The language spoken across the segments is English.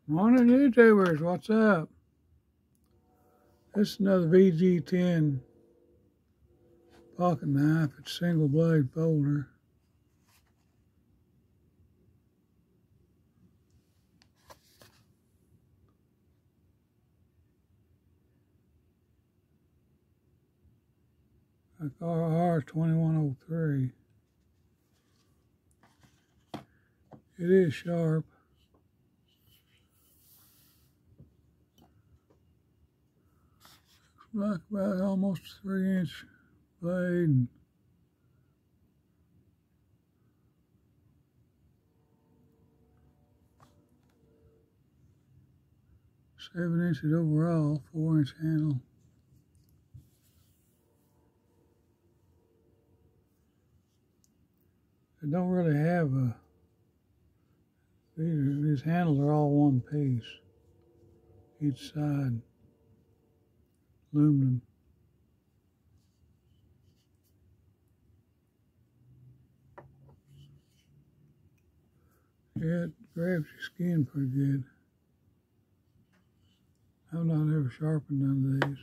Morning, YouTubers. What's up? This is another VG10 pocket knife. It's single blade folder. Like RR2103. It is sharp. Like about almost 3-inch blade. And 7 inches overall, 4-inch handle. They don't really have a, these handles are all one piece, each side, aluminum. Yeah, it grabs your skin pretty good. I've not ever sharpened none of these.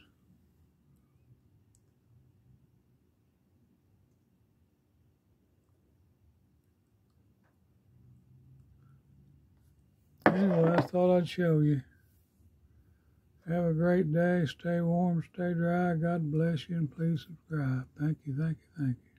Anyway, I thought I'd show you. Have a great day. Stay warm, stay dry. God bless you, and please subscribe. Thank you, thank you, thank you.